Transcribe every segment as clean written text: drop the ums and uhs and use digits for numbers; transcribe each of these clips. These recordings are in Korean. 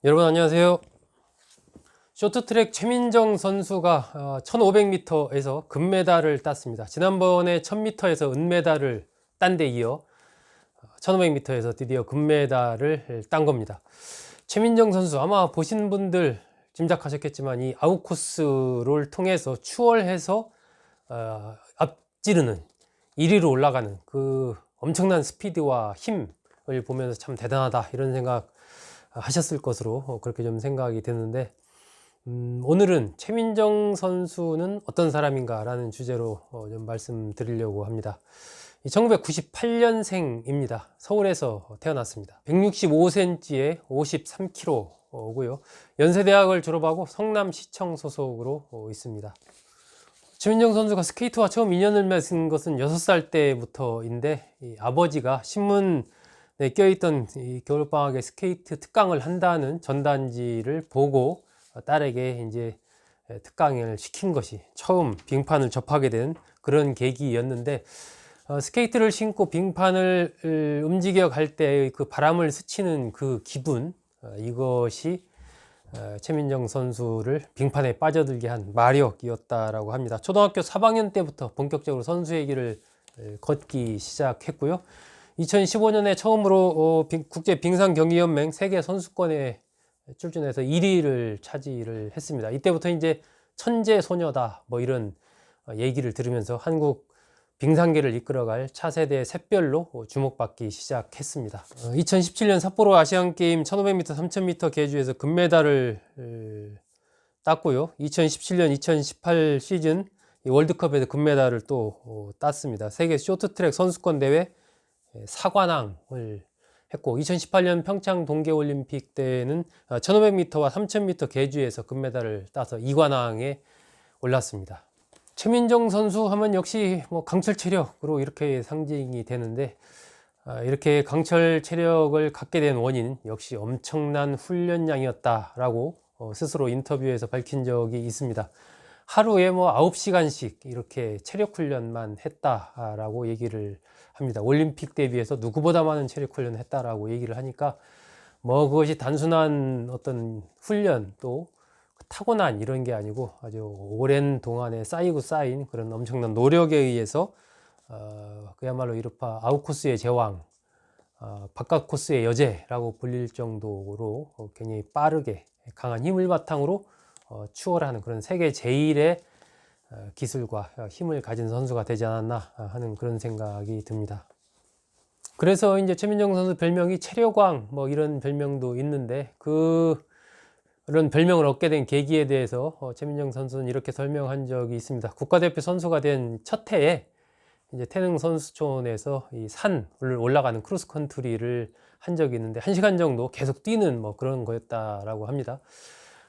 여러분 안녕하세요. 쇼트트랙 최민정 선수가 1500m에서 금메달을 땄습니다. 지난번에 1000m에서 은메달을 딴 데 이어 1500m에서 드디어 금메달을 딴 겁니다. 최민정 선수 아마 보신 분들 짐작하셨겠지만 이 아웃코스를 통해서 추월해서 앞지르는 1위로 올라가는 그 엄청난 스피드와 힘을 보면서 참 대단하다 이런 생각 하셨을 것으로 그렇게 좀 생각이 드는데, 오늘은 최민정 선수는 어떤 사람인가 라는 주제로 좀 말씀드리려고 합니다. 1998년생입니다. 서울에서 태어났습니다. 165cm에 53kg고요. 연세대학을 졸업하고 성남시청 소속으로 있습니다. 최민정 선수가 스케이트와 처음 인연을 맺은 것은 6살 때부터인데, 아버지가 신문에 껴있던 겨울방학에 스케이트 특강을 한다는 전단지를 보고 딸에게 이제 특강을 시킨 것이 처음 빙판을 접하게 된 그런 계기였는데, 스케이트를 신고 빙판을 움직여 갈 때 그 바람을 스치는 그 기분, 이것이 최민정 선수를 빙판에 빠져들게 한 마력이었다라고 합니다. 초등학교 3학년 때부터 본격적으로 선수의 길을 걷기 시작했고요. 2015년에 처음으로 국제빙상경기연맹 세계 선수권에 출전해서 1위를 차지를 했습니다. 이때부터 이제 천재 소녀다 뭐 이런 얘기를 들으면서 한국 빙상계를 이끌어갈 차세대 샛별로 주목받기 시작했습니다. 2017년 삿포로 아시안게임 1500m, 3000m 계주에서 금메달을 땄고요. 2017년, 2018 시즌 월드컵에서 금메달을 또 땄습니다. 세계 쇼트트랙 선수권 대회 4관왕을 했고, 2018년 평창 동계올림픽 때는 1500m와 3000m 계주에서 금메달을 따서 2관왕에 올랐습니다. 최민정 선수 하면 역시 뭐 강철 체력으로 이렇게 상징이 되는데, 이렇게 강철 체력을 갖게 된 원인 역시 엄청난 훈련량이었다라고 스스로 인터뷰에서 밝힌 적이 있습니다. 하루에 뭐 9시간씩 이렇게 체력 훈련만 했다라고 얘기를 합니다. 올림픽 대비해서 누구보다 많은 체력 훈련을 했다라고 얘기를 하니까, 뭐 그것이 단순한 어떤 훈련 또 타고난 이런 게 아니고 아주 오랜 동안에 쌓이고 쌓인 그런 엄청난 노력에 의해서 그야말로 이른바 아웃코스의 제왕, 바깥 코스의 여제라고 불릴 정도로 굉장히 빠르게 강한 힘을 바탕으로 추월하는 그런 세계 제일의 기술과 힘을 가진 선수가 되지 않았나 하는 그런 생각이 듭니다. 그래서 이제 최민정 선수 별명이 체력왕 뭐 이런 별명도 있는데, 그런 별명을 얻게 된 계기에 대해서 최민정 선수는 이렇게 설명한 적이 있습니다. 국가대표 선수가 된 첫 해에 이제 태릉 선수촌에서 이 산을 올라가는 크로스컨트리를 한 적이 있는데 1시간 정도 계속 뛰는 뭐 그런 거였다라고 합니다.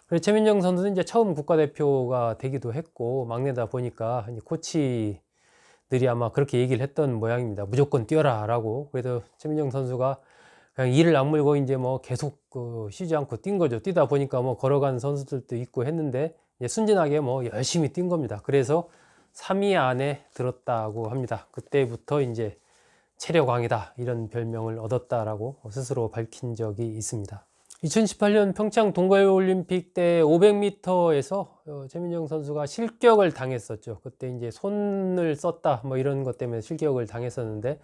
그래서 최민정 선수는 이제 처음 국가대표가 되기도 했고 막내다 보니까 이제 코치들이 아마 그렇게 얘기를 했던 모양입니다. 무조건 뛰어라 라고. 그래서 최민정 선수가 그냥 이를 악물고 이제 뭐 계속 쉬지 않고 뛴 거죠. 뛰다 보니까 뭐 걸어간 선수들도 있고 했는데 이제 순진하게 뭐 열심히 뛴 겁니다. 그래서 3위 안에 들었다고 합니다. 그때부터 이제 체력왕이다 이런 별명을 얻었다라고 스스로 밝힌 적이 있습니다. 2018년 평창 동계올림픽 때 500m에서 최민정 선수가 실격을 당했었죠. 그때 이제 손을 썼다 뭐 이런 것 때문에 실격을 당했었는데,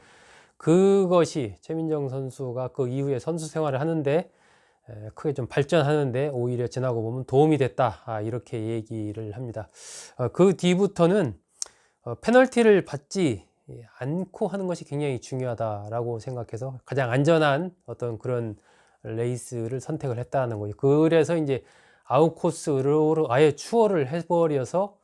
그것이 최민정 선수가 그 이후에 선수 생활을 하는데 크게 좀 발전하는데 오히려 지나고 보면 도움이 됐다 이렇게 얘기를 합니다. 그 뒤부터는 페널티를 받지 않고 하는 것이 굉장히 중요하다라고 생각해서 가장 안전한 어떤 그런 레이스를 선택을 했다는 거죠. 그래서 이제 아웃코스로 아예 추월을 해버려서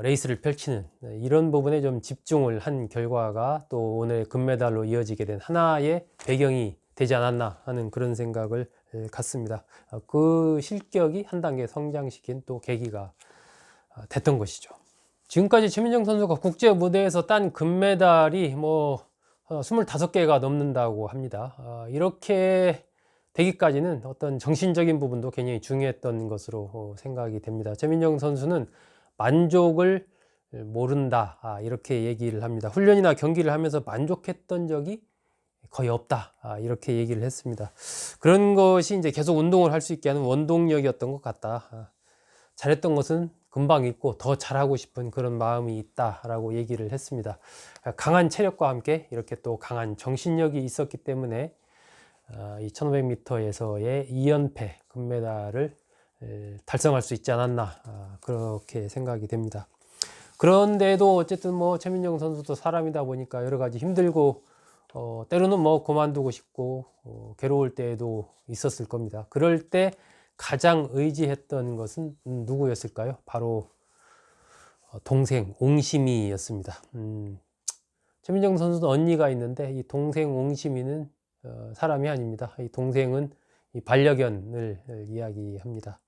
레이스를 펼치는 이런 부분에 좀 집중을 한 결과가 또 오늘 금메달로 이어지게 된 하나의 배경이 되지 않았나 하는 그런 생각을 갖습니다. 그 실격이 한 단계 성장시킨 또 계기가 됐던 것이죠. 지금까지 최민정 선수가 국제 무대에서 딴 금메달이 뭐 25개가 넘는다고 합니다. 이렇게 되기까지는 어떤 정신적인 부분도 굉장히 중요했던 것으로 생각이 됩니다. 최민정 선수는 만족을 모른다 이렇게 얘기를 합니다. 훈련이나 경기를 하면서 만족했던 적이 거의 없다. 이렇게 얘기를 했습니다. 그런 것이 이제 계속 운동을 할 수 있게 하는 원동력이었던 것 같다. 잘했던 것은 금방 잊고 더 잘하고 싶은 그런 마음이 있다라고 얘기를 했습니다. 강한 체력과 함께 이렇게 또 강한 정신력이 있었기 때문에 이 1500m에서의 2연패 금메달을 달성할 수 있지 않았나, 그렇게 생각이 됩니다. 그런데도 어쨌든 뭐 최민정 선수도 사람이다 보니까 여러 가지 힘들고 때로는 뭐 그만두고 싶고 괴로울 때도 있었을 겁니다. 그럴 때 가장 의지했던 것은 누구였을까요? 바로 동생 옹심이였습니다. 최민정 선수도 언니가 있는데 이 동생 옹심이는 사람이 아닙니다. 이 동생은 이 반려견을 이야기합니다.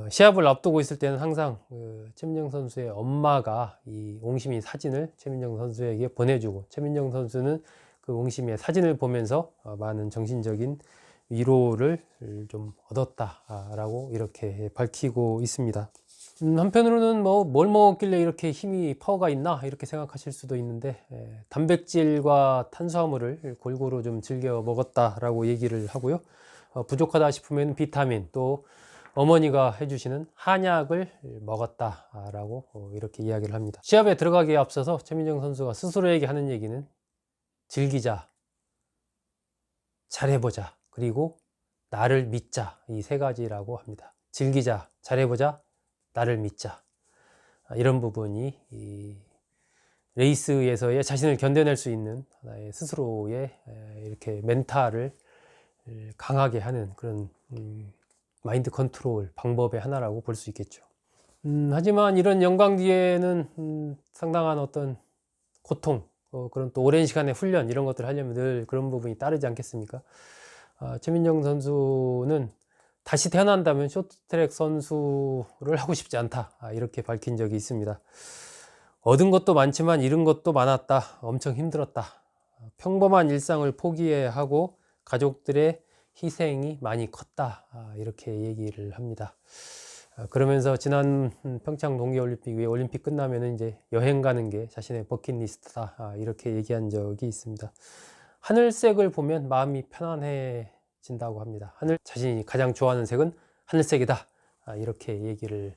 시합을 앞두고 있을 때는 항상 최민정 선수의 엄마가 이 옹심이 사진을 최민정 선수에게 보내주고, 최민정 선수는 그 옹심이의 사진을 보면서 많은 정신적인 위로를 좀 얻었다라고 이렇게 밝히고 있습니다. 한편으로는 뭐 뭘 먹었길래 이렇게 힘이 파워가 있나 이렇게 생각하실 수도 있는데, 단백질과 탄수화물을 골고루 좀 즐겨 먹었다라고 얘기를 하고요. 부족하다 싶으면 비타민, 또 어머니가 해주시는 한약을 먹었다라고 이렇게 이야기를 합니다. 시합에 들어가기에 앞서서 최민정 선수가 스스로에게 하는 얘기는 즐기자, 잘해보자, 그리고 나를 믿자, 이 세 가지라고 합니다. 즐기자, 잘해보자, 나를 믿자. 이런 부분이 이 레이스에서의 자신을 견뎌낼 수 있는 하나의 스스로의 이렇게 멘탈을 강하게 하는 그런 마인드 컨트롤 방법의 하나라고 볼 수 있겠죠. 하지만 이런 영광 뒤에는 상당한 어떤 고통, 그런 또 오랜 시간의 훈련, 이런 것들을 하려면 늘 그런 부분이 따르지 않겠습니까? 최민정 선수는 다시 태어난다면 쇼트트랙 선수를 하고 싶지 않다, 이렇게 밝힌 적이 있습니다. 얻은 것도 많지만 잃은 것도 많았다. 엄청 힘들었다. 평범한 일상을 포기해야 하고 가족들의 희생이 많이 컸다, 이렇게 얘기를 합니다. 그러면서 지난 평창 동계올림픽 위에 올림픽 끝나면은 이제 여행 가는 게 자신의 버킷리스트다, 이렇게 얘기한 적이 있습니다. 하늘색을 보면 마음이 편안해진다고 합니다. 자신이 가장 좋아하는 색은 하늘색이다, 이렇게 얘기를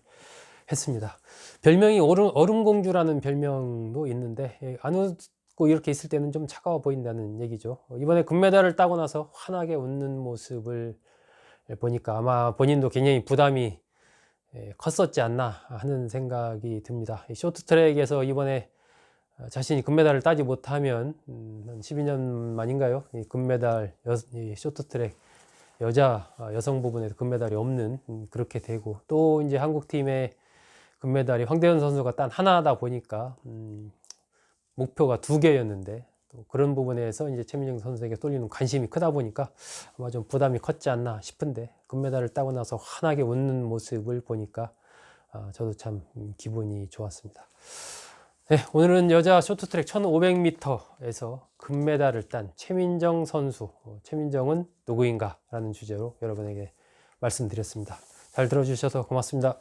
했습니다. 별명이 얼음공주라는 별명도 있는데, 안 웃고 이렇게 있을 때는 좀 차가워 보인다는 얘기죠. 이번에 금메달을 따고 나서 환하게 웃는 모습을 보니까 아마 본인도 굉장히 부담이 컸었지 않나 하는 생각이 듭니다. 쇼트트랙에서 이번에 자신이 금메달을 따지 못하면 한 12년 만인가요? 이 금메달, 이 쇼트트랙 여성 부분에서 금메달이 없는, 그렇게 되고, 또 이제 한국팀의 금메달이 황대현 선수가 딴 하나다 보니까 목표가 2개였는데, 또 그런 부분에서 이제 최민정 선수에게 쏠리는 관심이 크다 보니까 아마 좀 부담이 컸지 않나 싶은데, 금메달을 따고 나서 환하게 웃는 모습을 보니까 저도 참 기분이 좋았습니다. 네, 오늘은 여자 쇼트트랙 1500m에서 금메달을 딴 최민정 선수, 최민정은 누구인가? 라는 주제로 여러분에게 말씀드렸습니다. 잘 들어주셔서 고맙습니다.